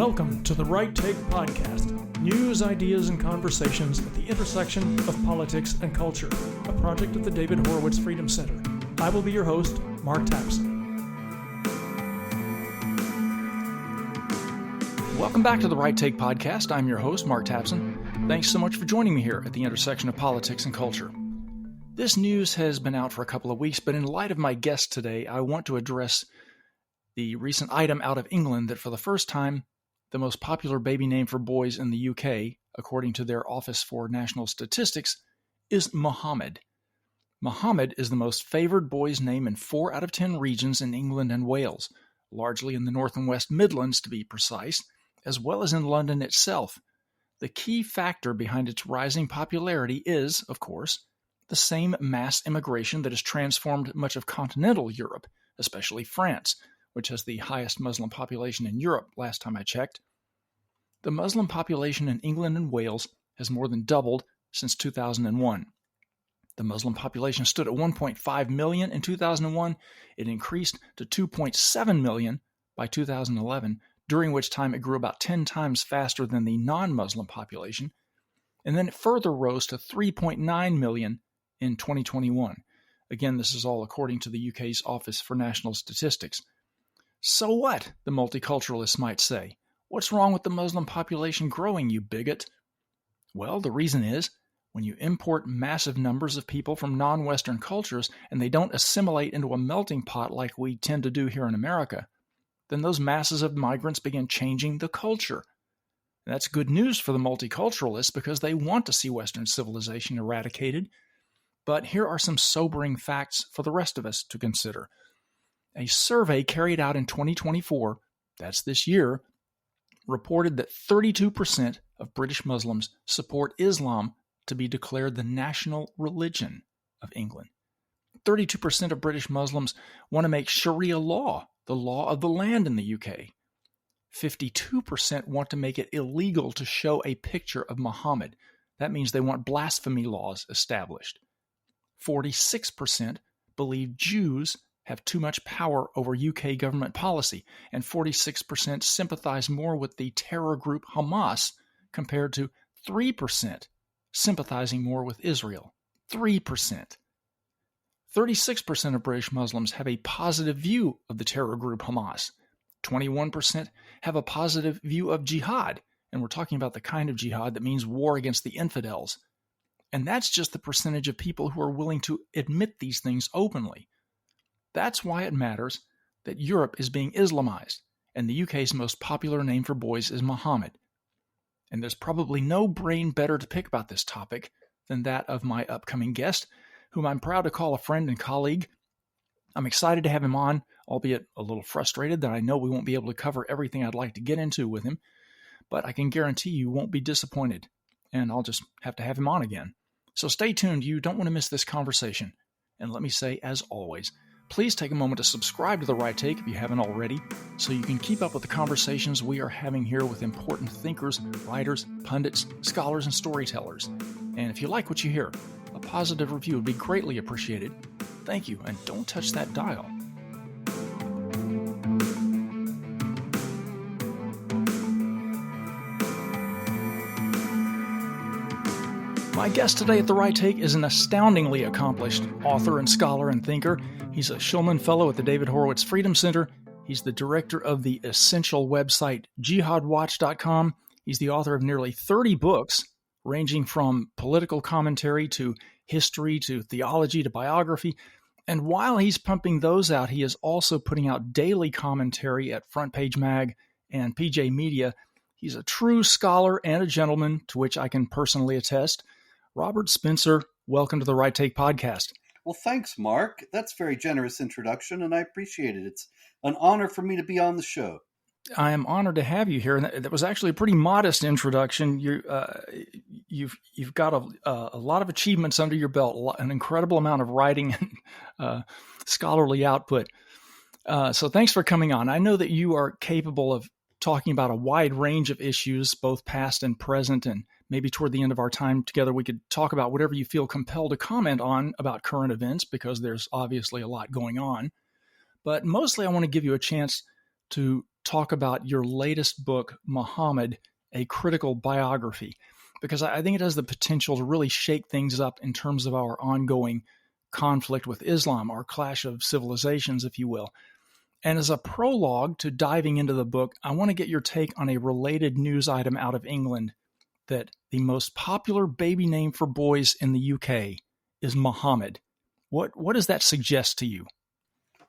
Welcome to the Right Take Podcast, news, ideas, and conversations at the intersection of politics and culture, a project of the David Horowitz Freedom Center. I will be your host, Mark Tapson. Welcome back to the Right Take Podcast. I'm your host, Mark Tapson. Thanks so much for joining me here at the intersection of politics and culture. This news has been out for a couple of weeks, but in light of my guest today, I want to address the recent item out of England that for the first time, the most popular baby name for boys in the UK, according to their Office for National Statistics, is Mohammed. Mohammed is the most favored boy's name in 4 out of 10 regions in England and Wales, largely in the North and West Midlands to be precise, as well as in London itself. The key factor behind its rising popularity is, of course, the same mass immigration that has transformed much of continental Europe, especially France, which has the highest Muslim population in Europe last time I checked. The Muslim population in England and Wales has more than doubled since 2001. The Muslim population stood at 1.5 million in 2001. It increased to 2.7 million by 2011, during which time it grew about 10 times faster than the non-Muslim population, and then it further rose to 3.9 million in 2021. Again, this is all according to the UK's Office for National Statistics. So what, the multiculturalists might say? What's wrong with the Muslim population growing, you bigot? Well, the reason is, when you import massive numbers of people from non-Western cultures and they don't assimilate into a melting pot like we tend to do here in America, then those masses of migrants begin changing the culture. And that's good news for the multiculturalists because they want to see Western civilization eradicated. But here are some sobering facts for the rest of us to consider. A survey carried out in 2024, that's this year, reported that 32% of British Muslims support Islam to be declared the national religion of England. 32% of British Muslims want to make Sharia law the law of the land in the UK. 52% want to make it illegal to show a picture of Muhammad. That means they want blasphemy laws established. 46% believe Jews have too much power over UK government policy, and 46% sympathize more with the terror group Hamas compared to 3% sympathizing more with Israel. 3%. 36% of British Muslims have a positive view of the terror group Hamas. 21% have a positive view of jihad, and we're talking about the kind of jihad that means war against the infidels. And that's just the percentage of people who are willing to admit these things openly. That's why it matters that Europe is being Islamized, and the UK's most popular name for boys is Mohammed. And there's probably no brain better to pick about this topic than that of my upcoming guest, whom I'm proud to call a friend and colleague. I'm excited to have him on, albeit a little frustrated that I know we won't be able to cover everything I'd like to get into with him, but I can guarantee you won't be disappointed, and I'll just have to have him on again. So stay tuned, you don't want to miss this conversation. And let me say, as always, please take a moment to subscribe to The Right Take if you haven't already, so you can keep up with the conversations we are having here with important thinkers, writers, pundits, scholars, and storytellers. And if you like what you hear, a positive review would be greatly appreciated. Thank you, and don't touch that dial. My guest today at The Right Take is an astoundingly accomplished author and scholar and thinker. He's a Shillman Fellow at the David Horowitz Freedom Center. He's the director of the essential website jihadwatch.com. He's the author of nearly 30 books, ranging from political commentary to history to theology to biography. And while he's pumping those out, he is also putting out daily commentary at Front Page Mag and PJ Media. He's a true scholar and a gentleman, to which I can personally attest. Robert Spencer, welcome to the Right Take Podcast. Well, thanks, Mark. That's a very generous introduction, and I appreciate it. It's an honor for me to be on the show. I am honored to have you here, and that was actually a pretty modest introduction. You've got a lot of achievements under your belt, an incredible amount of writing and scholarly output. So thanks for coming on. I know that you are capable of talking about a wide range of issues, both past and present, and maybe toward the end of our time together, we could talk about whatever you feel compelled to comment on about current events, because there's obviously a lot going on. But mostly I want to give you a chance to talk about your latest book, Muhammad, A Critical Biography, because I think it has the potential to really shake things up in terms of our ongoing conflict with Islam, our clash of civilizations, if you will. And as a prologue to diving into the book, I want to get your take on a related news item out of England that the most popular baby name for boys in the UK is Muhammad. What does that suggest to you?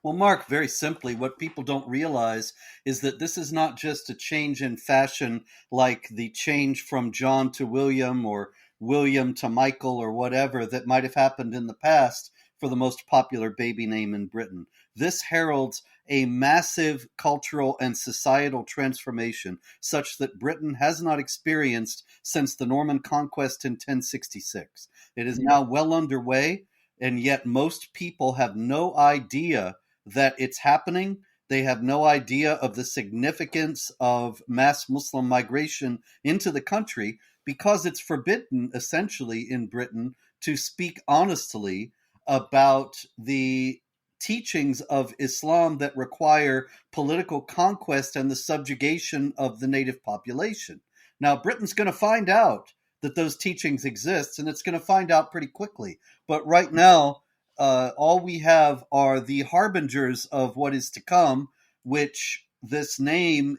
Well, Mark, very simply, what people don't realize is that this is not just a change in fashion like the change from John to William or William to Michael or whatever that might have happened in the past for the most popular baby name in Britain. This heralds a massive cultural and societal transformation such that Britain has not experienced since the Norman conquest in 1066. It is now well underway, and yet most people have no idea that it's happening. They have no idea of the significance of mass Muslim migration into the country because it's forbidden, essentially, in Britain to speak honestly about the teachings of Islam that require political conquest and the subjugation of the native population. Now, Britain's going to find out that those teachings exist, and it's going to find out pretty quickly. But right now, all we have are the harbingers of what is to come, which this name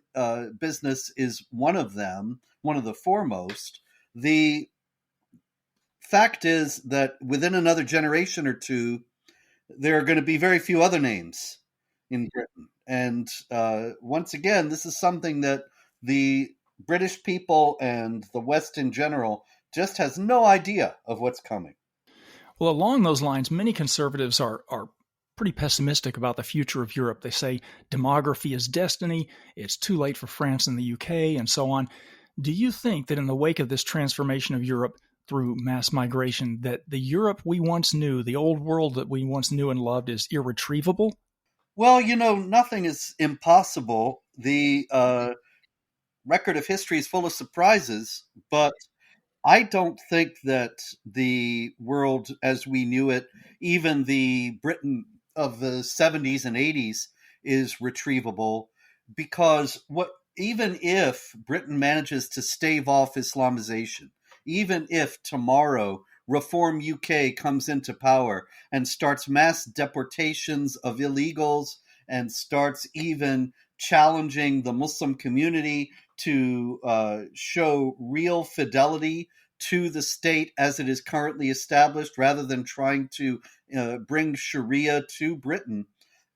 business is one of them, one of the foremost. The fact is that within another generation or two, there are going to be very few other names in Britain. And once again, this is something that the British people and the West in general just has no idea of what's coming. Well, along those lines, many conservatives are pretty pessimistic about the future of Europe. They say demography is destiny, it's too late for France and the UK, and so on. Do you think that in the wake of this transformation of Europe through mass migration, that the Europe we once knew, the old world that we once knew and loved, is irretrievable? Well, nothing is impossible. The record of history is full of surprises, but I don't think that the world as we knew it, even the Britain of the 70s and 80s, is retrievable, because even if Britain manages to stave off Islamization, even if tomorrow Reform UK comes into power and starts mass deportations of illegals and starts even challenging the Muslim community to show real fidelity to the state as it is currently established, rather than trying to bring Sharia to Britain.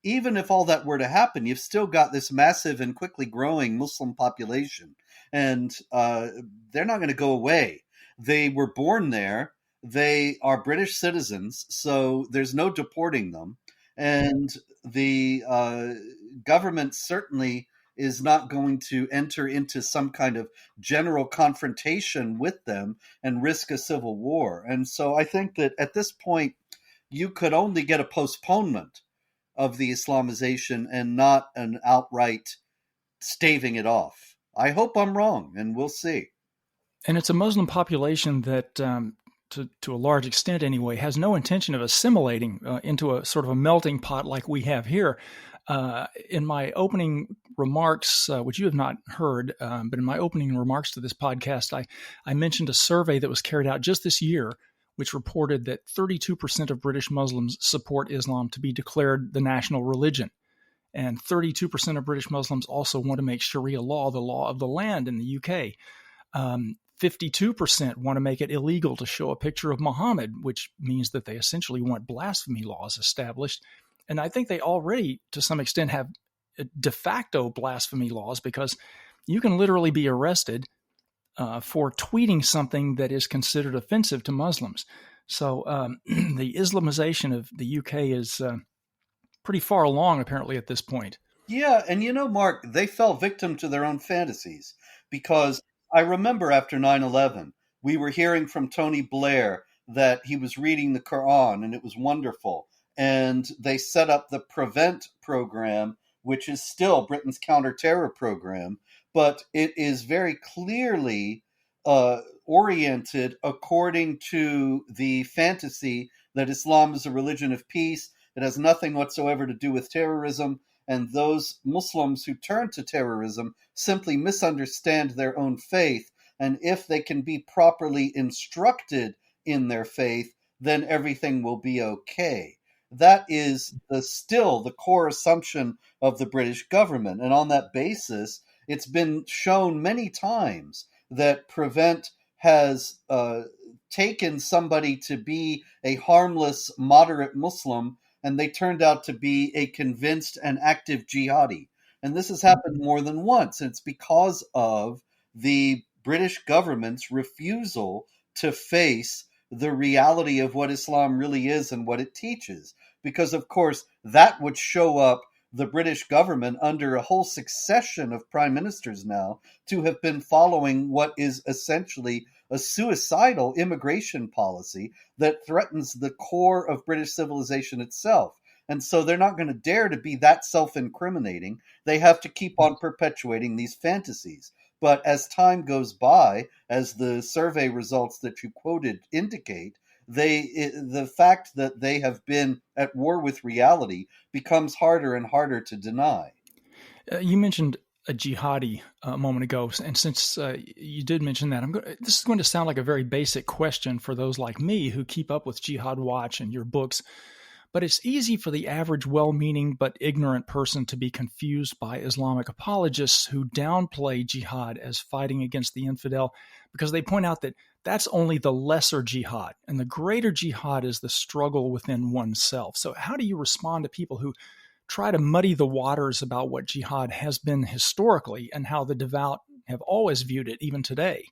Even if all that were to happen, you've still got this massive and quickly growing Muslim population, and they're not going to go away. They were born there. They are British citizens, so there's no deporting them. And the government certainly is not going to enter into some kind of general confrontation with them and risk a civil war. And so I think that at this point, you could only get a postponement of the Islamization and not an outright staving it off. I hope I'm wrong, and we'll see. And it's a Muslim population that, to a large extent anyway, has no intention of assimilating into a sort of a melting pot like we have here. In my opening remarks, which you have not heard, but in my opening remarks to this podcast, I mentioned a survey that was carried out just this year, which reported that 32% of British Muslims support Islam to be declared the national religion. And 32% of British Muslims also want to make Sharia law the law of the land in the UK. 52% want to make it illegal to show a picture of Muhammad, which means that they essentially want blasphemy laws established. And I think they already, to some extent, have de facto blasphemy laws, because you can literally be arrested for tweeting something that is considered offensive to Muslims. So the Islamization of the UK is pretty far along, apparently, at this point. Yeah, and Mark, they fell victim to their own fantasies, because I remember after 9/11, we were hearing from Tony Blair that he was reading the Quran and it was wonderful. And they set up the Prevent program, which is still Britain's counter-terror program, but it is very clearly oriented according to the fantasy that Islam is a religion of peace. It has nothing whatsoever to do with terrorism. And those Muslims who turn to terrorism simply misunderstand their own faith. And if they can be properly instructed in their faith, then everything will be okay. That is still the core assumption of the British government. And on that basis, it's been shown many times that Prevent has taken somebody to be a harmless, moderate Muslim, and they turned out to be a convinced and active jihadi. And this has happened more than once. And it's because of the British government's refusal to face the reality of what Islam really is and what it teaches. Because, of course, that would show up the British government under a whole succession of prime ministers now to have been following what is essentially a suicidal immigration policy that threatens the core of British civilization itself. And so they're not going to dare to be that self-incriminating. They have to keep on perpetuating these fantasies. But as time goes by, as the survey results that you quoted indicate, the fact that they have been at war with reality becomes harder and harder to deny. You mentioned a jihadi a moment ago, and since you did mention that, this is going to sound like a very basic question for those like me who keep up with Jihad Watch and your books, but it's easy for the average well-meaning but ignorant person to be confused by Islamic apologists who downplay jihad as fighting against the infidel because they point out that that's only the lesser jihad, and the greater jihad is the struggle within oneself. So how do you respond to people who try to muddy the waters about what jihad has been historically and how the devout have always viewed it, even today?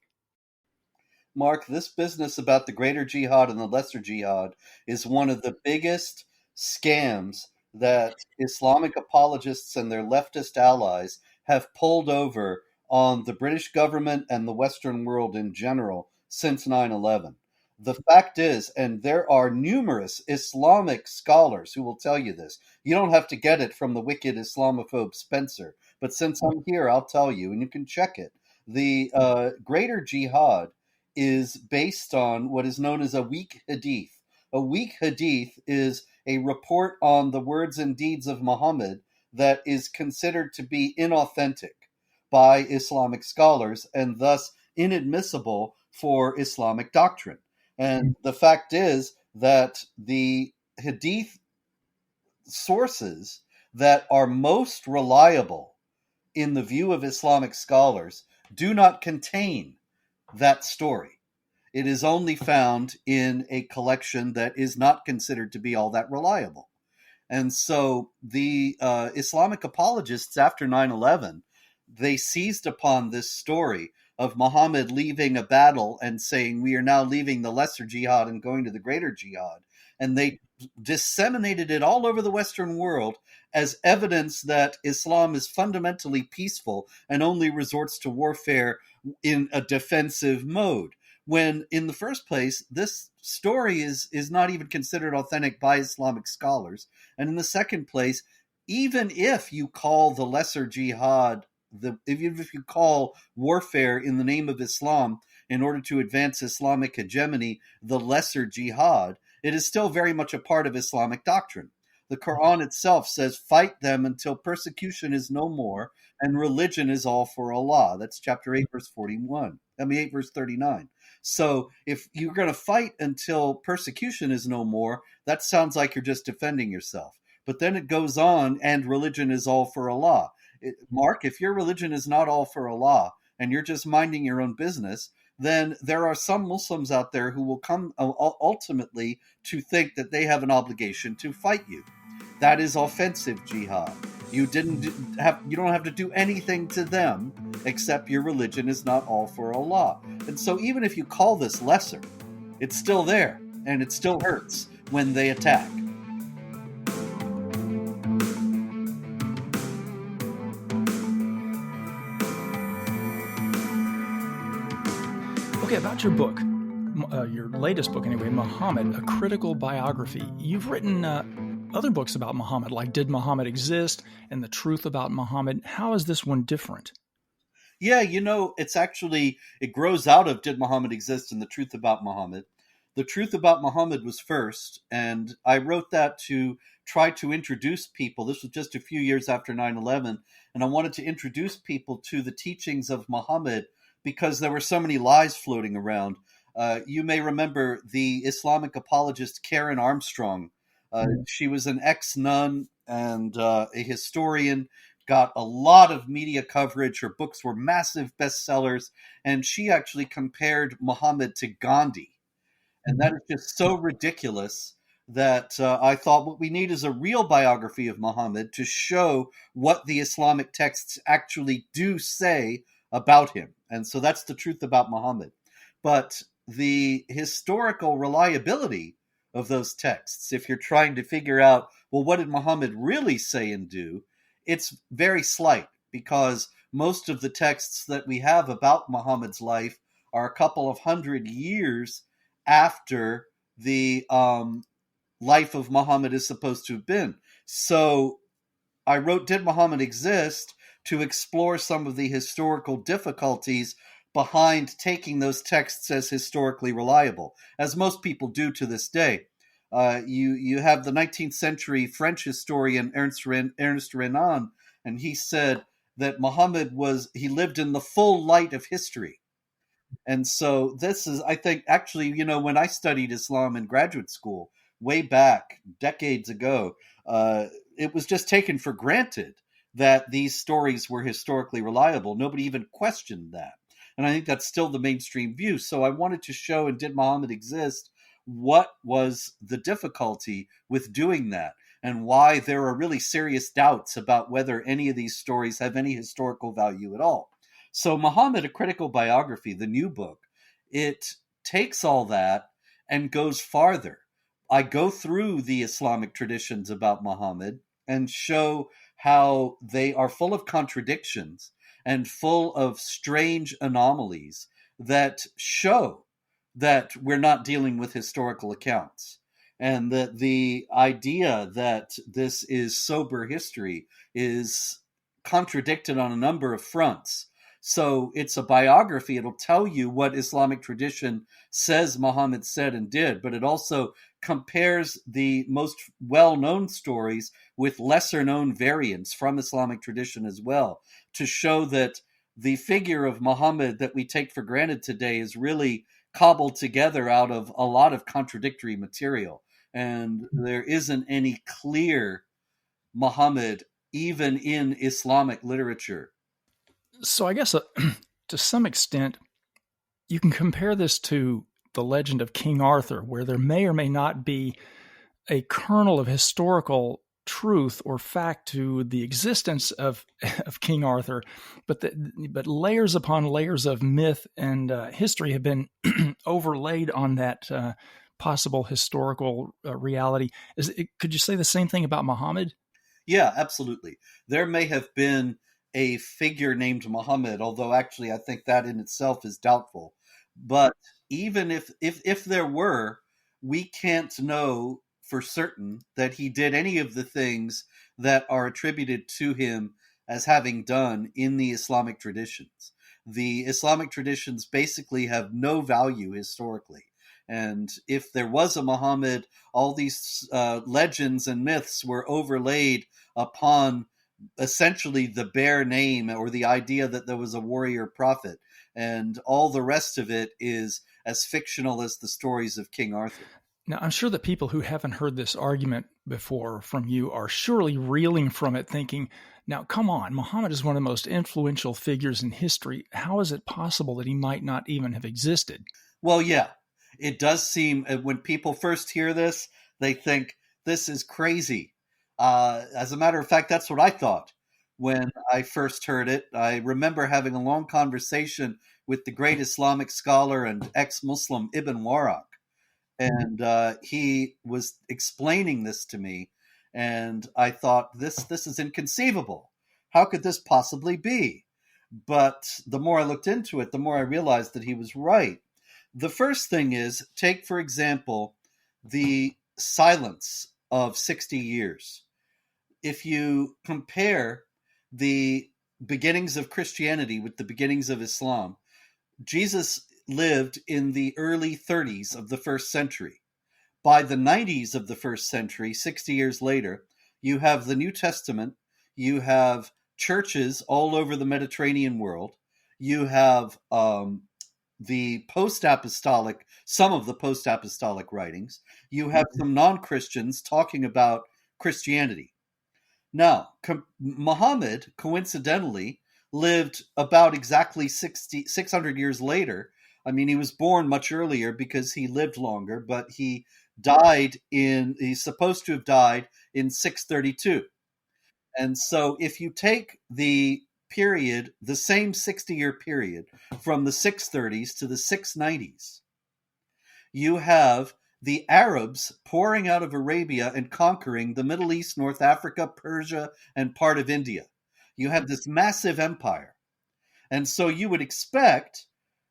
Mark, this business about the greater jihad and the lesser jihad is one of the biggest scams that Islamic apologists and their leftist allies have pulled over on the British government and the Western world in general since 9/11. The fact is, and there are numerous Islamic scholars who will tell you this, you don't have to get it from the wicked Islamophobe Spencer, but since I'm here, I'll tell you, and you can check it. The greater jihad is based on what is known as a weak hadith. A weak hadith is a report on the words and deeds of Muhammad that is considered to be inauthentic by Islamic scholars and thus inadmissible for Islamic doctrine. And the fact is that the hadith sources that are most reliable in the view of Islamic scholars do not contain that story. It is only found in a collection that is not considered to be all that reliable. And so the Islamic apologists after 9/11, they seized upon this story of Muhammad leaving a battle and saying, we are now leaving the lesser jihad and going to the greater jihad. And they disseminated it all over the Western world as evidence that Islam is fundamentally peaceful and only resorts to warfare in a defensive mode. When in the first place, this story is not even considered authentic by Islamic scholars. And in the second place, even if you call the lesser jihad, even if you call warfare in the name of Islam in order to advance Islamic hegemony the lesser jihad, it is still very much a part of Islamic doctrine. The Quran itself says, fight them until persecution is no more and religion is all for Allah. That's chapter 8, verse 8, verse 39. So if you're going to fight until persecution is no more, that sounds like you're just defending yourself. But then it goes on, and religion is all for Allah. Mark, if your religion is not all for Allah and you're just minding your own business, then there are some Muslims out there who will come ultimately to think that they have an obligation to fight you. That is offensive jihad. You don't have to do anything to them except your religion is not all for Allah. And so even if you call this lesser, it's still there and it still hurts when they attack. Okay, about your book, your latest book anyway, Muhammad, A Critical Biography. You've written other books about Muhammad, like Did Muhammad Exist and The Truth About Muhammad. How is this one different? Yeah, it grows out of Did Muhammad Exist and The Truth About Muhammad. The Truth About Muhammad was first, and I wrote that to try to introduce people. This was just a few years after 9/11, and I wanted to introduce people to the teachings of Muhammad because there were so many lies floating around. You may remember the Islamic apologist Karen Armstrong. She was an ex-nun and a historian, got a lot of media coverage. Her books were massive bestsellers, and she actually compared Muhammad to Gandhi. And that is just so ridiculous that I thought what we need is a real biography of Muhammad to show what the Islamic texts actually do say about him. And so that's the truth about Muhammad. But the historical reliability of those texts, if you're trying to figure out, well, what did Muhammad really say and do, it's very slight because most of the texts that we have about Muhammad's life are a couple of hundred years after the life of Muhammad is supposed to have been. So I wrote, Did Muhammad Exist? To explore some of the historical difficulties behind taking those texts as historically reliable, as most people do to this day. You have the 19th century French historian Ernest Renan, and he said that Muhammad he lived in the full light of history. And so this is, I think, actually, when I studied Islam in graduate school way back decades ago, it was just taken for granted that these stories were historically reliable. Nobody even questioned that. And I think that's still the mainstream view. So I wanted to show in Did Muhammad Exist? What was the difficulty with doing that and why there are really serious doubts about whether any of these stories have any historical value at all. So Muhammad, A Critical Biography, the new book, it takes all that and goes farther. I go through the Islamic traditions about Muhammad and show how they are full of contradictions and full of strange anomalies that show that we're not dealing with historical accounts, and that the idea that this is sober history is contradicted on a number of fronts. So it's a biography. It'll tell you what Islamic tradition says Muhammad said and did, but it also compares the most well-known stories with lesser-known variants from Islamic tradition as well, to show that the figure of Muhammad that we take for granted today is really cobbled together out of a lot of contradictory material. And there isn't any clear Muhammad even in Islamic literature. So I guess to some extent, you can compare this to the legend of King Arthur, where there may or may not be a kernel of historical truth or fact to the existence of King Arthur, but layers upon layers of myth and history have been overlaid on that possible historical reality. Could you say the same thing about Muhammad? Yeah, absolutely. There may have been a figure named Muhammad, although actually I think that in itself is doubtful. But even if there were, we can't know for certain that he did any of the things that are attributed to him as having done in the Islamic traditions. The Islamic traditions basically have no value historically. And if there was a Muhammad, all these legends and myths were overlaid upon essentially the bare name or the idea that there was a warrior prophet. And all the rest of it is as fictional as the stories of King Arthur. Now, I'm sure that people who haven't heard this argument before from you are surely reeling from it thinking, now, come on, Muhammad is one of the most influential figures in history. How is it possible that he might not even have existed? Well, yeah, it does seem when people first hear this, they think this is crazy. As a matter of fact, that's what I thought when I first heard it. I remember having a long conversation with the great Islamic scholar and ex-Muslim Ibn Warraq. And he was explaining this to me, and I thought, this is inconceivable. How could this possibly be? But the more I looked into it, the more I realized that he was right. The first thing is, take, for example, the silence of 60 years. If you compare the beginnings of Christianity with the beginnings of Islam, Jesus lived in the early 30s of the first century. By the 90s of the first century, 60 years later, you have the New Testament, you have churches all over the Mediterranean world, you have the post-apostolic, some of the post-apostolic writings, you have some non-Christians talking about Christianity. Now, Muhammad, coincidentally, lived about exactly 600 years later. I mean, he was born much earlier because he lived longer, but he's supposed to have died in 632. And so if you take the period, the same 60-year period from the 630s to the 690s, you have the Arabs pouring out of Arabia and conquering the Middle East, North Africa, Persia, and part of India. You have this massive empire. And so you would expect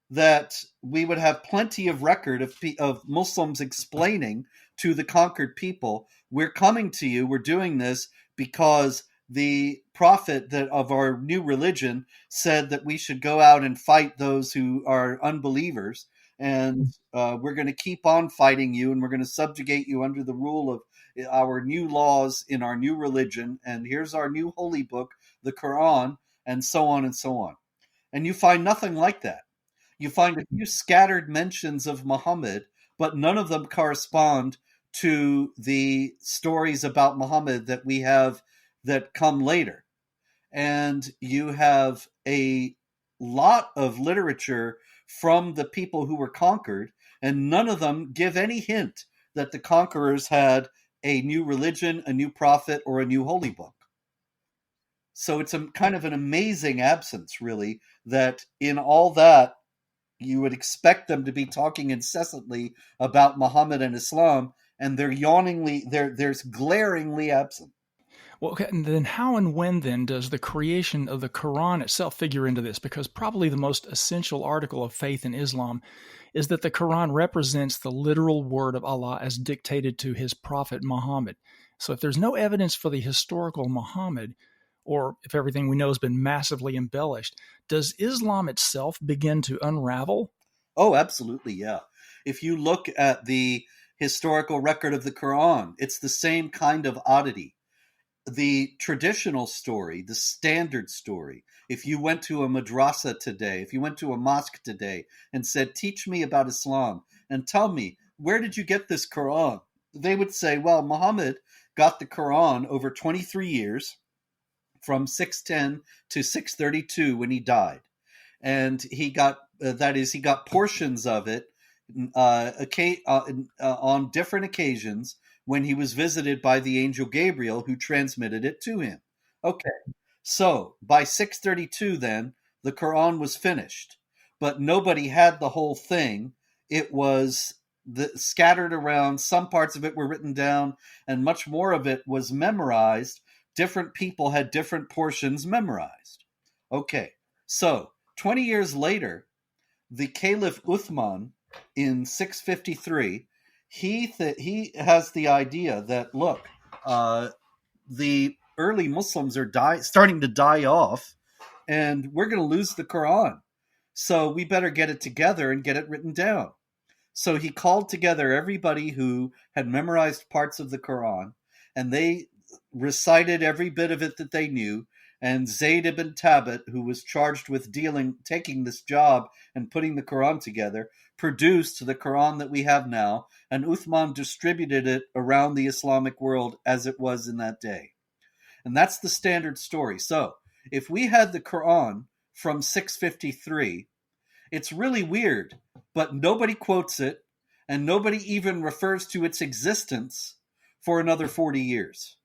that we would have plenty of record of Muslims explaining to the conquered people, we're coming to you, we're doing this because the prophet of our new religion said that we should go out and fight those who are unbelievers, and we're going to keep on fighting you, and we're going to subjugate you under the rule of our new laws in our new religion, and here's our new holy book, the Quran, and so on and so on. And you find nothing like that. You find a few scattered mentions of Muhammad, but none of them correspond to the stories about Muhammad that we have that come later. And you have a lot of literature from the people who were conquered, and none of them give any hint that the conquerors had a new religion, a new prophet, or a new holy book. So it's a kind of an amazing absence, really, that in all that, you would expect them to be talking incessantly about Muhammad and Islam, and they're glaringly absent. Well, okay, and then how and when then does the creation of the Quran itself figure into this? Because probably the most essential article of faith in Islam is that the Quran represents the literal word of Allah as dictated to his prophet Muhammad. So if there's no evidence for the historical Muhammad, or if everything we know has been massively embellished, does Islam itself begin to unravel? Oh, absolutely, yeah. If you look at the historical record of the Quran, it's the same kind of oddity. The traditional story, the standard story, if you went to a madrasa today, if you went to a mosque today and said, teach me about Islam and tell me, where did you get this Quran? They would say, well, Muhammad got the Quran over 23 years from 610 to 632 when he died. And he got, he got portions of it on different occasions when he was visited by the angel Gabriel, who transmitted it to him. Okay, so by 632 then, the Quran was finished, but nobody had the whole thing. It was scattered around. Some parts of it were written down, and much more of it was memorized. Different people had different portions memorized. Okay, so 20 years later, the Caliph Uthman in 653, he has the idea that, look, the early Muslims are starting to die off, and we're going to lose the Quran. So we better get it together and get it written down. So he called together everybody who had memorized parts of the Quran, and they recited every bit of it that they knew. And Zayd ibn Thabit, who was charged with taking this job and putting the Quran together, produced the Quran that we have now, and Uthman distributed it around the Islamic world as it was in that day. And that's the standard story. So if we had the Quran from 653, it's really weird, but nobody quotes it, and nobody even refers to its existence for another 40 years.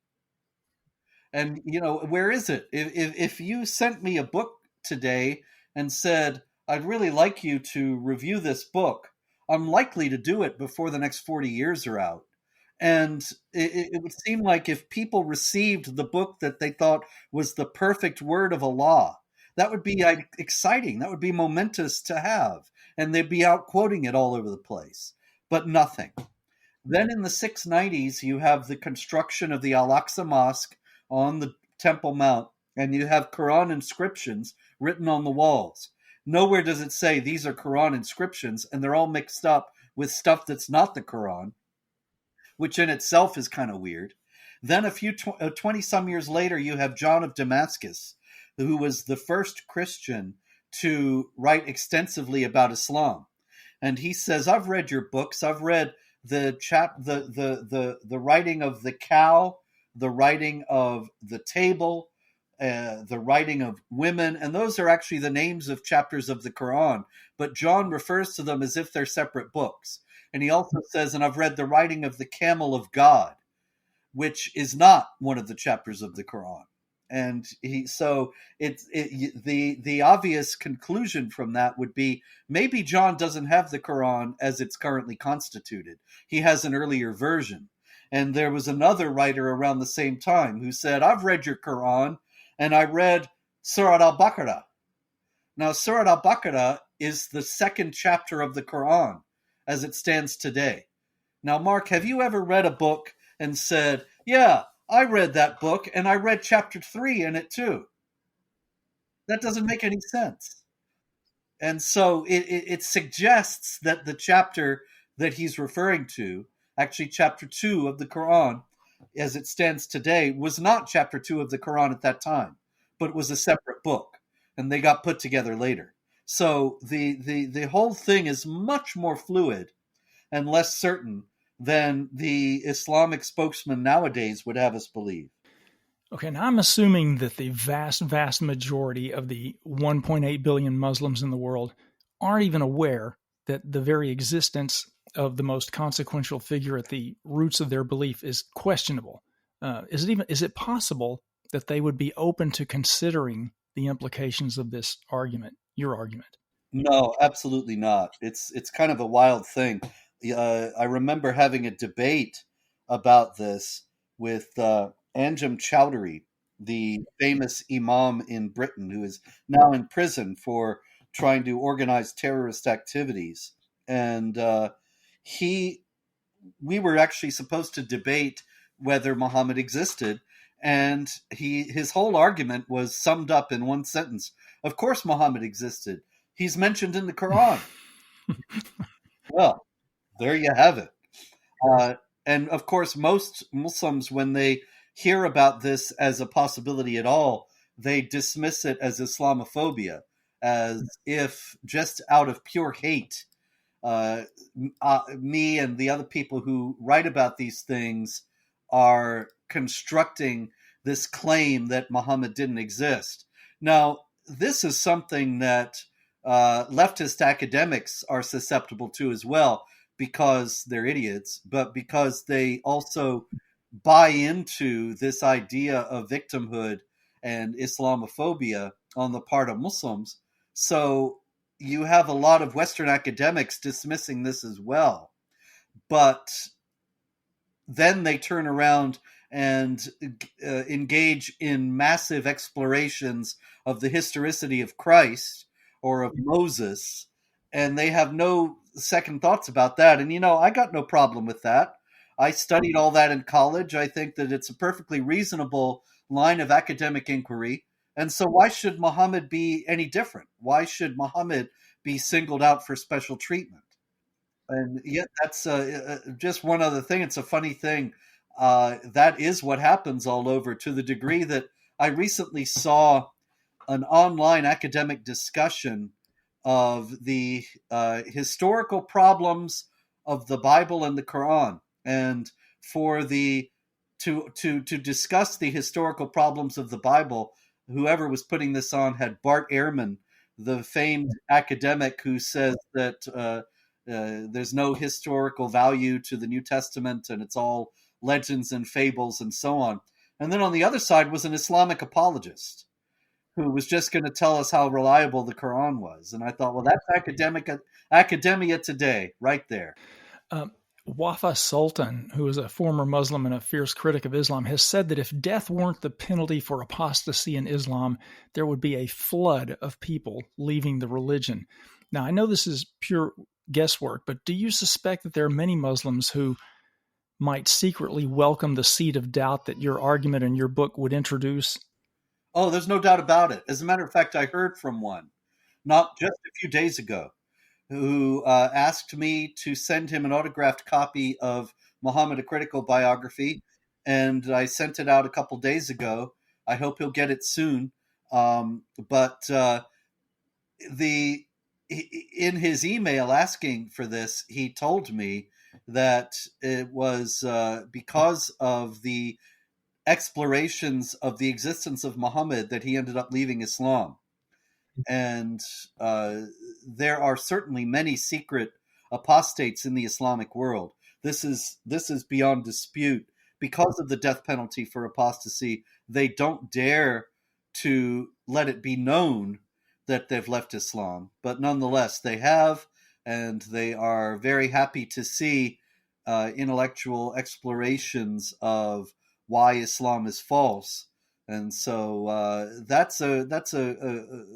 And, where is it? If you sent me a book today and said, I'd really like you to review this book, I'm likely to do it before the next 40 years are out. And it would seem like if people received the book that they thought was the perfect word of Allah, that would be exciting. That would be momentous to have. And they'd be out quoting it all over the place. But nothing. Then in the 690s, you have the construction of the Al-Aqsa Mosque on the Temple Mount, and you have Quran inscriptions written on the walls. Nowhere does it say these are Quran inscriptions, and they're all mixed up with stuff that's not the Quran, which in itself is kind of weird. Then 20 some years later, you have John of Damascus, who was the first Christian to write extensively about Islam. And he says, I've read your books. I've read the writing of the cow, the writing of the table, the writing of women, and those are actually the names of chapters of the Quran. But John refers to them as if they're separate books. And he also says, and I've read the writing of the camel of God, which is not one of the chapters of the Quran. And the obvious conclusion from that would be maybe John doesn't have the Quran as it's currently constituted. He has an earlier version. And there was another writer around the same time who said, I've read your Quran, and I read Surah al-Baqarah. Now, Surah al-Baqarah is the second chapter of the Quran as it stands today. Now, Mark, have you ever read a book and said, yeah, I read that book, and I read chapter 3 in it too? That doesn't make any sense. And so it suggests that the chapter that he's referring to, actually chapter 2 of the Quran, as it stands today, was not chapter 2 of the Quran at that time, but was a separate book, and they got put together later. So the whole thing is much more fluid and less certain than the Islamic spokesman nowadays would have us believe. Okay, now I'm assuming that the vast, vast majority of the 1.8 billion Muslims in the world aren't even aware that the very existence of the most consequential figure at the roots of their belief is questionable. Is it possible that they would be open to considering the implications of this argument, your argument? No, absolutely not. It's kind of a wild thing. I remember having a debate about this with Anjem Chowdhury, the famous imam in Britain, who is now in prison for trying to organize terrorist activities. And we were actually supposed to debate whether Muhammad existed, and his whole argument was summed up in one sentence. Of course Muhammad existed. He's mentioned in the Quran. Well, there you have it. And of course, most Muslims, when they hear about this as a possibility at all, they dismiss it as Islamophobia, as if just out of pure hate, me and the other people who write about these things are constructing this claim that Muhammad didn't exist. Now, this is something that leftist academics are susceptible to as well, because they're idiots, but because they also buy into this idea of victimhood and Islamophobia on the part of Muslims. So you have a lot of Western academics dismissing this as well. But then they turn around and engage in massive explorations of the historicity of Christ or of Moses, and they have no second thoughts about that. And, I got no problem with that. I studied all that in college. I think that it's a perfectly reasonable line of academic inquiry. And so why should Muhammad be any different? Why should Muhammad be singled out for special treatment? And yet that's just one other thing. It's a funny thing. That is what happens all over, to the degree that I recently saw an online academic discussion of the historical problems of the Bible and the Quran. And to discuss the historical problems of the Bible, whoever was putting this on had Bart Ehrman, the famed academic who says that there's no historical value to the New Testament and it's all legends and fables and so on. And then on the other side was an Islamic apologist who was just going to tell us how reliable the Quran was. And I thought, well, that's academia today, right there. Wafa Sultan, who is a former Muslim and a fierce critic of Islam, has said that if death weren't the penalty for apostasy in Islam, there would be a flood of people leaving the religion. Now, I know this is pure guesswork, but do you suspect that there are many Muslims who might secretly welcome the seed of doubt that your argument and your book would introduce? Oh, there's no doubt about it. As a matter of fact, I heard from one not just a few days ago, who asked me to send him an autographed copy of Muhammad, a Critical Biography, and I sent it out a couple days ago. I hope he'll get it soon. But the in his email asking for this, he told me that it was because of the explorations of the existence of Muhammad that he ended up leaving Islam. And there are certainly many secret apostates in the Islamic world. This is beyond dispute. Because of the death penalty for apostasy, they don't dare to let it be known that they've left Islam. But nonetheless, they have, and they are very happy to see intellectual explorations of why Islam is false. And so that's a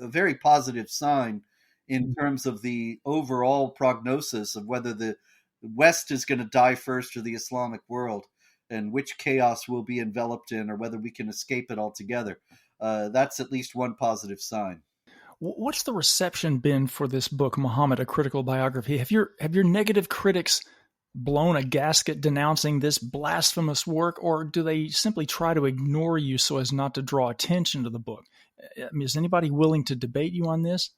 very positive sign in terms of the overall prognosis of whether the West is going to die first or the Islamic world, and which chaos we'll be enveloped in, or whether we can escape it altogether. That's at least one positive sign. What's the reception been for this book, Muhammad, a Critical Biography? Have your negative critics blown a gasket denouncing this blasphemous work, or do they simply try to ignore you so as not to draw attention to the book? I mean, is anybody willing to debate you on this?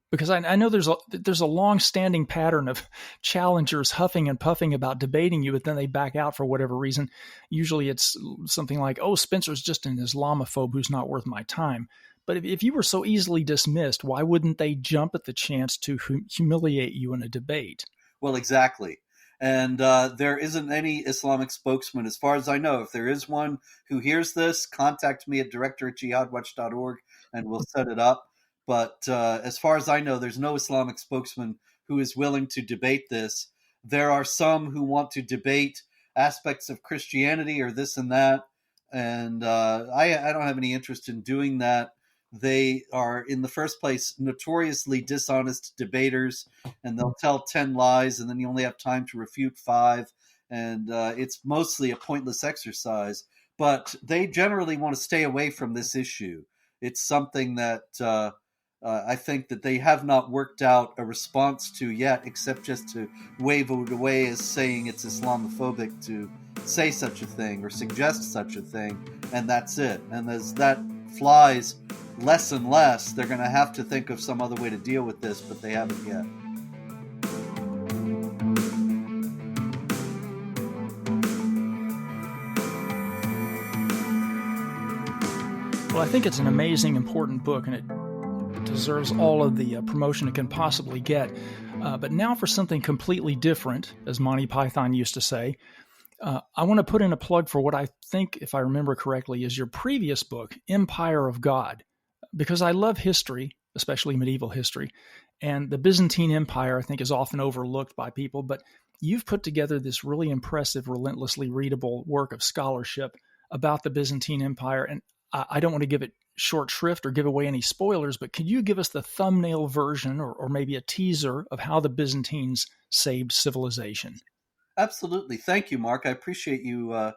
Because I know there's a long-standing pattern of challengers huffing and puffing about debating you, but then they back out for whatever reason. Usually it's something like, oh, Spencer's just an Islamophobe who's not worth my time. But if you were so easily dismissed, why wouldn't they jump at the chance to humiliate you in a debate? Well, exactly. And there isn't any Islamic spokesman, as far as I know. If there is one who hears this, contact me at director@jihadwatch.org and we'll set it up. But as far as I know, there's no Islamic spokesman who is willing to debate this. There are some who want to debate aspects of Christianity or this and that. And I don't have any interest in doing that. They are, in the first place, notoriously dishonest debaters, and they'll tell 10 lies, and then you only have time to refute 5. And it's mostly a pointless exercise. But they generally want to stay away from this issue. It's something that I think that they have not worked out a response to yet, except just to wave it away as saying it's Islamophobic to say such a thing or suggest such a thing, and that's it. And as that flies less and less, they're going to have to think of some other way to deal with this, but they haven't yet. Well, I think it's an amazing, important book, and it deserves all of the promotion it can possibly get. But now for something completely different, as Monty Python used to say, I want to put in a plug for what I think, if I remember correctly, is your previous book, Empire of God, because I love history, especially medieval history, and the Byzantine Empire, I think, is often overlooked by people, but you've put together this really impressive, relentlessly readable work of scholarship about the Byzantine Empire, and I don't want to give it short shrift or give away any spoilers, but could you give us the thumbnail version or maybe a teaser of how the Byzantines saved civilization? Absolutely. Thank you, Mark. I appreciate you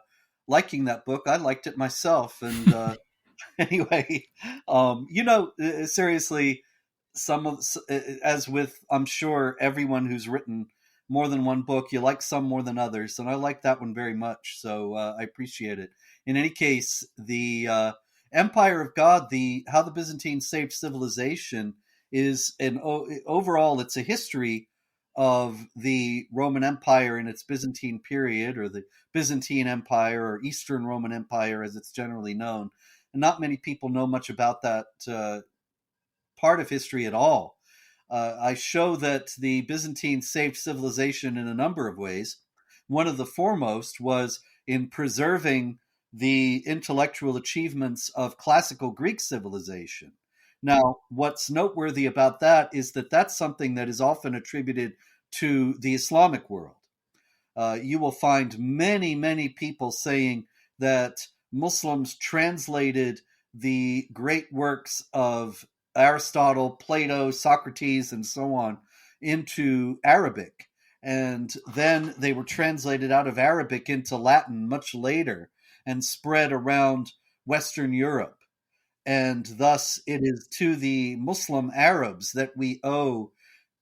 liking that book. I liked it myself. And anyway, seriously, as with, I'm sure, everyone who's written more than one book, you like some more than others. And I like that one very much. So I appreciate it. In any case, the Empire of God, how the Byzantines saved civilization, is overall, it's a history of the Roman Empire in its Byzantine period, or the Byzantine Empire, or Eastern Roman Empire as it's generally known. And not many people know much about that part of history at all. I show that the Byzantines saved civilization in a number of ways. One of the foremost was in preserving the intellectual achievements of classical Greek civilization. Now, what's noteworthy about that is that that's something that is often attributed to the Islamic world. You will find many, many people saying that Muslims translated the great works of Aristotle, Plato, Socrates, and so on into Arabic. And then they were translated out of Arabic into Latin much later and spread around Western Europe. and thus it is to the Muslim Arabs that we owe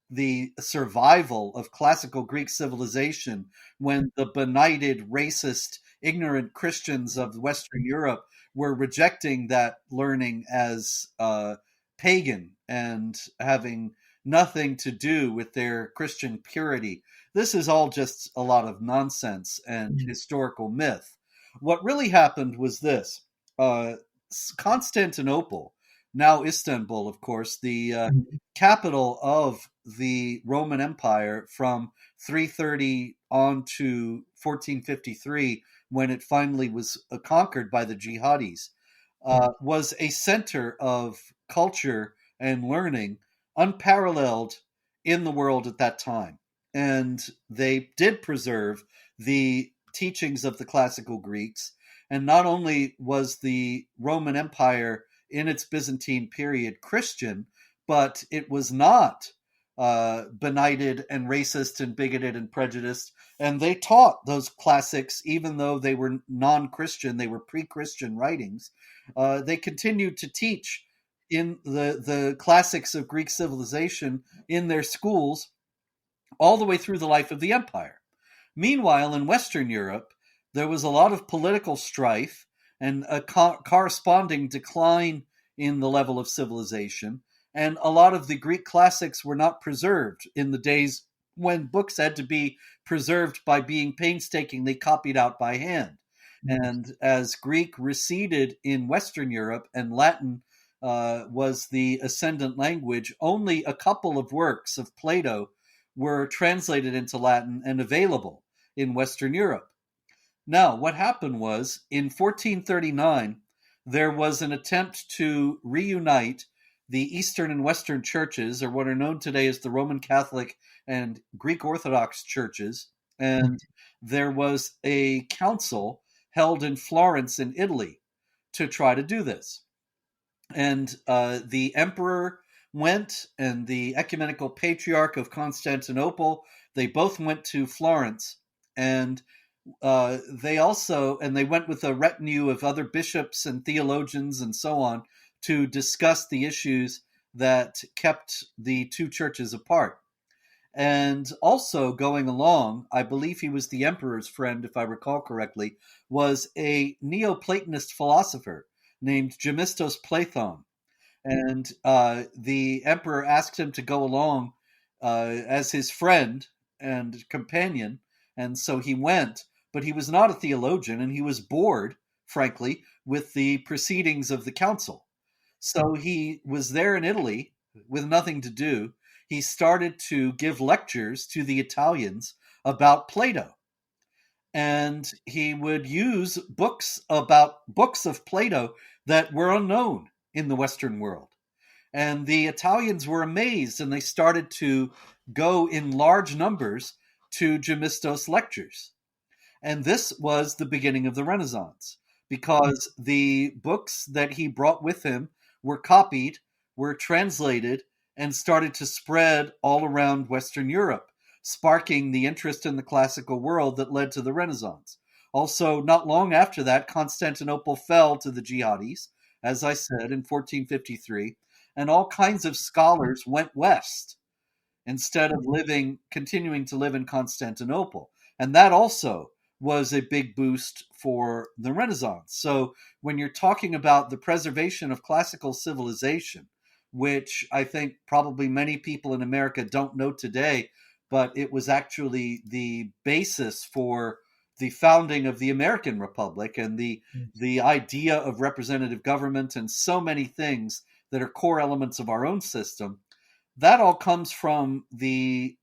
the survival of classical Greek civilization when the benighted, racist, ignorant Christians of Western Europe were rejecting that learning as pagan and having nothing to do with their Christian purity. This is all just a lot of nonsense and historical myth. What really happened was this. Constantinople, now Istanbul, of course, the capital of the Roman Empire from 330 on to 1453, when it finally was conquered by the jihadis, was a center of culture and learning unparalleled in the world at that time. And they did preserve the teachings of the classical Greeks. And not only was the Roman Empire in its Byzantine period Christian, but it was not benighted and racist and bigoted and prejudiced. And they taught those classics, even though they were non-Christian, they were pre-Christian writings. They continued to teach in the classics of Greek civilization in their schools all the way through the life of the empire. Meanwhile, in Western Europe, there was a lot of political strife and a corresponding decline in the level of civilization. And a lot of the Greek classics were not preserved in the days when books had to be preserved by being painstakingly copied out by hand. And as Greek receded in Western Europe and Latin was the ascendant language, only a couple of works of Plato were translated into Latin and available in Western Europe. Now, what happened was, in 1439, there was an attempt to reunite the Eastern and Western churches, or what are known today as the Roman Catholic and Greek Orthodox churches. And there was a council held in Florence in Italy to try to do this. And the emperor went, and the ecumenical patriarch of Constantinople, they both went to Florence. And they went with a retinue of other bishops and theologians and so on to discuss the issues that kept the two churches apart. And also going along, I believe he was the emperor's friend, if I recall correctly, was a Neoplatonist philosopher named Gemistos Platon. And the emperor asked him to go along as his friend and companion. And so he went, but he was not a theologian, and he was bored, frankly, with the proceedings of the council. So he was there in Italy with nothing to do. He started to give lectures to the Italians about Plato. And he would use books of Plato that were unknown in the Western world. And the Italians were amazed, and they started to go in large numbers to Gemistos' lectures. And this was the beginning of the Renaissance, because the books that he brought with him were copied, were translated, and started to spread all around Western Europe, sparking the interest in the classical world that led to the Renaissance. Also, not long after that, Constantinople fell to the jihadis, as I said, in 1453, and all kinds of scholars went west instead of continuing to live in Constantinople. And that also was a big boost for the Renaissance. So when you're talking about the preservation of classical civilization, which I think probably many people in America don't know today, but it was actually the basis for the founding of the American Republic and the idea of representative government and so many things that are core elements of our own system, that all comes from the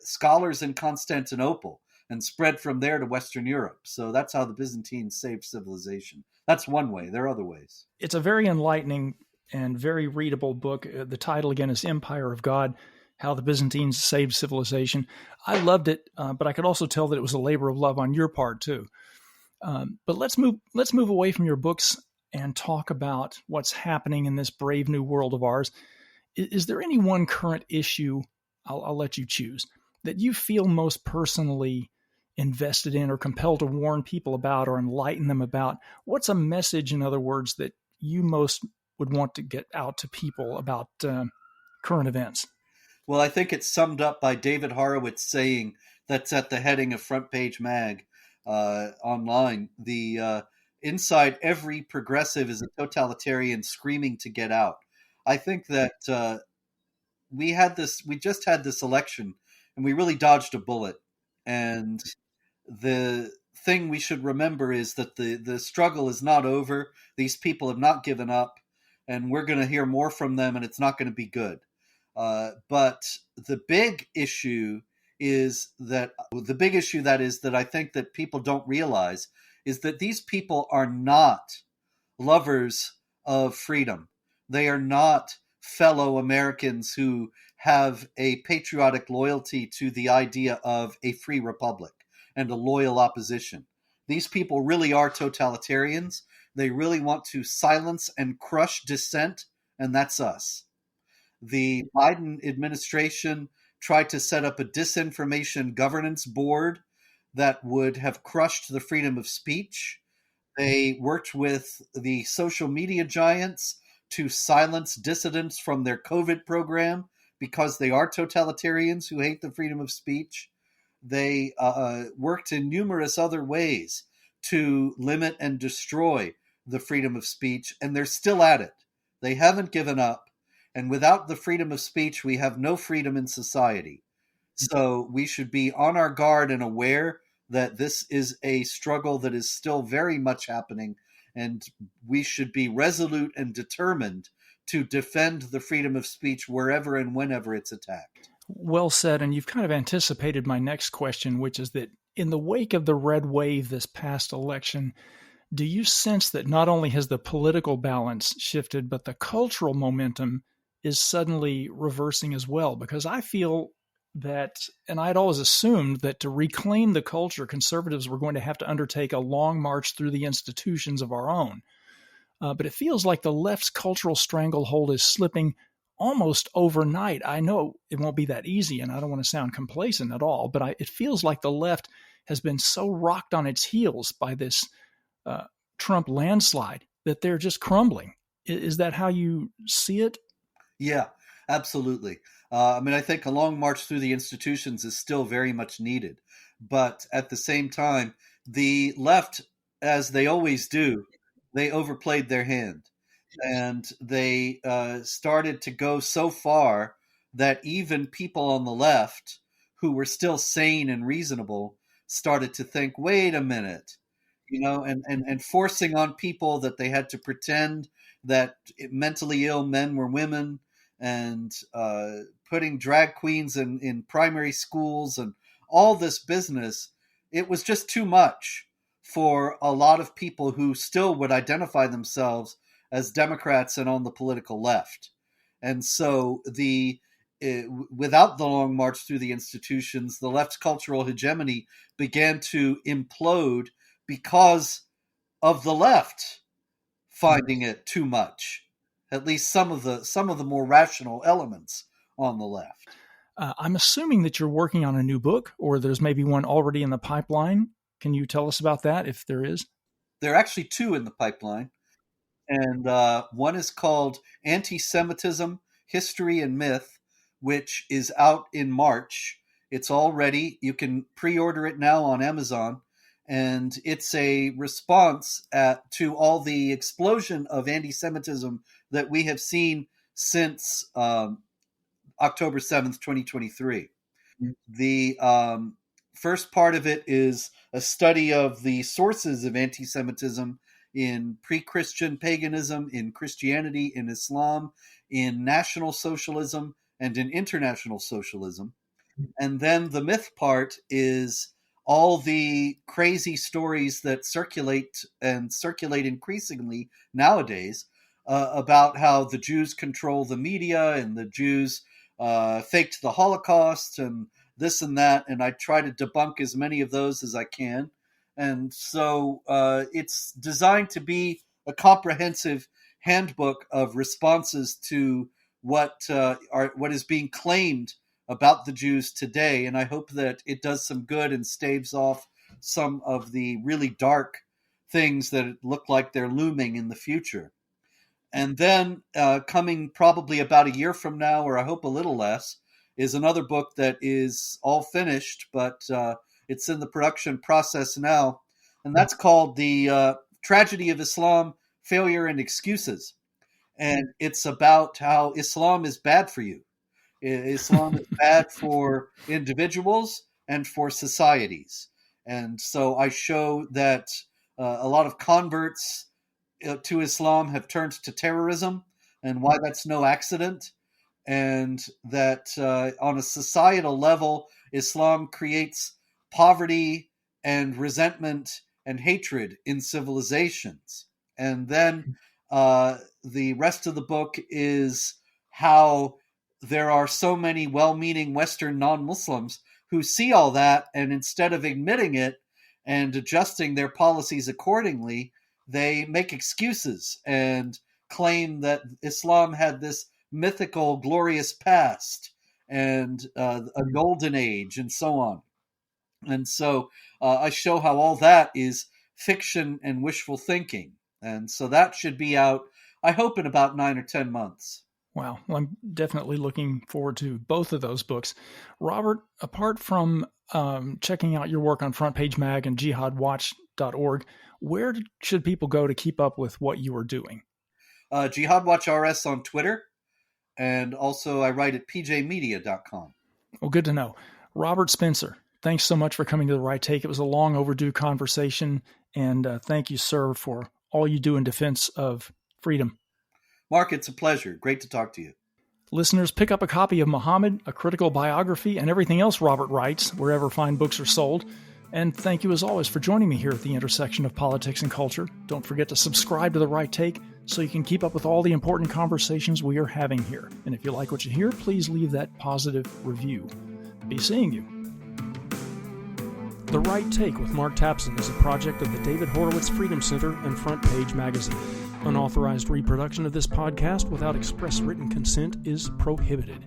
scholars in Constantinople and spread from there to Western Europe. So that's how the Byzantines saved civilization. That's one way. There are other ways. It's a very enlightening and very readable book. The title, again, is Empire of God, How the Byzantines Saved Civilization. I loved it, but I could also tell that it was a labor of love on your part, too. But let's move away from your books and talk about what's happening in this brave new world of ours. Is there any one current issue, I'll let you choose, that you feel most personally invested in or compelled to warn people about or enlighten them about? What's a message, in other words, that you most would want to get out to people about current events? Well, I think it's summed up by David Horowitz saying that's at the heading of Front Page Mag online. The inside every progressive is a totalitarian screaming to get out. I think that we just had this election, and we really dodged a bullet. And the thing we should remember is that the struggle is not over. These people have not given up, and we're going to hear more from them, and it's not going to be good. But the big issue that I think that people don't realize is that these people are not lovers of freedom. They are not fellow Americans who have a patriotic loyalty to the idea of a free republic and a loyal opposition. These people really are totalitarians. They really want to silence and crush dissent, and that's us. The Biden administration tried to set up a disinformation governance board that would have crushed the freedom of speech. They worked with the social media giants to silence dissidents from their COVID program because they are totalitarians who hate the freedom of speech. They worked in numerous other ways to limit and destroy the freedom of speech, and they're still at it. They haven't given up. And without the freedom of speech, we have no freedom in society. So we should be on our guard and aware that this is a struggle that is still very much happening. And we should be resolute and determined to defend the freedom of speech wherever and whenever it's attacked. Well said. And you've kind of anticipated my next question, which is that in the wake of the red wave this past election, do you sense that not only has the political balance shifted, but the cultural momentum is suddenly reversing as well? Because I feel that, and I'd always assumed that to reclaim the culture, conservatives were going to have to undertake a long march through the institutions of our own. But it feels like the left's cultural stranglehold is slipping almost overnight. I know it won't be that easy, and I don't want to sound complacent at all, but it feels like the left has been so rocked on its heels by this Trump landslide that they're just crumbling. Is that how you see it? Yeah, absolutely. I think a long march through the institutions is still very much needed. But at the same time, the left, as they always do, they overplayed their hand. And they started to go so far that even people on the left who were still sane and reasonable started to think, wait a minute, and forcing on people that they had to pretend that mentally ill men were women, and putting drag queens in primary schools and all this business. It was just too much for a lot of people who still would identify themselves as Democrats and on the political left. And so without the long march through the institutions, the left's cultural hegemony began to implode because of the left finding it too much. At least some of the more rational elements on the left. I'm assuming that you're working on a new book, or there's maybe one already in the pipeline. Can you tell us about that, if there is? There are actually two in the pipeline. And one is called Anti-Semitism, History and Myth, which is out in March. It's all ready. You can pre-order it now on Amazon. And it's a response to all the explosion of anti-Semitism that we have seen since October 7th, 2023. The first part of it is a study of the sources of anti-Semitism in pre-Christian paganism, in Christianity, in Islam, in National Socialism, and in International Socialism. And then the myth part is all the crazy stories that circulate increasingly nowadays about how the Jews control the media and the Jews faked the Holocaust and this and that. And I try to debunk as many of those as I can. And so it's designed to be a comprehensive handbook of responses to what is being claimed about the Jews today. And I hope that it does some good and staves off some of the really dark things that look like they're looming in the future. And then coming probably about a year from now, or I hope a little less, is another book that is all finished, but it's in the production process now. And that's called The Tragedy of Islam, Failure and Excuses. And it's about how Islam is bad for you. Islam is bad for individuals and for societies. And so I show that a lot of converts to Islam have turned to terrorism, and why that's no accident, and that on a societal level, Islam creates poverty and resentment and hatred in civilizations. And then the rest of the book is how there are so many well-meaning Western non-Muslims who see all that, and instead of admitting it and adjusting their policies accordingly, they make excuses and claim that Islam had this mythical, glorious past and a golden age and so on. And so I show how all that is fiction and wishful thinking. And so that should be out, I hope, in about 9 or 10 months. Wow. Well, I'm definitely looking forward to both of those books. Robert, apart from checking out your work on Front Page Mag and jihadwatch.org, where should people go to keep up with what you are doing? Jihad Watch RS on Twitter, and also I write at pjmedia.com. Well, good to know. Robert Spencer, thanks so much for coming to The Right Take. It was a long overdue conversation, and thank you, sir, for all you do in defense of freedom. Mark, it's a pleasure. Great to talk to you. Listeners, pick up a copy of Muhammad, A Critical Biography, and everything else Robert writes, wherever fine books are sold. And thank you, as always, for joining me here at the intersection of politics and culture. Don't forget to subscribe to The Right Take so you can keep up with all the important conversations we are having here. And if you like what you hear, please leave that positive review. Be seeing you. The Right Take with Mark Tapson is a project of the David Horowitz Freedom Center and Front Page Magazine. Unauthorized reproduction of this podcast without express written consent is prohibited.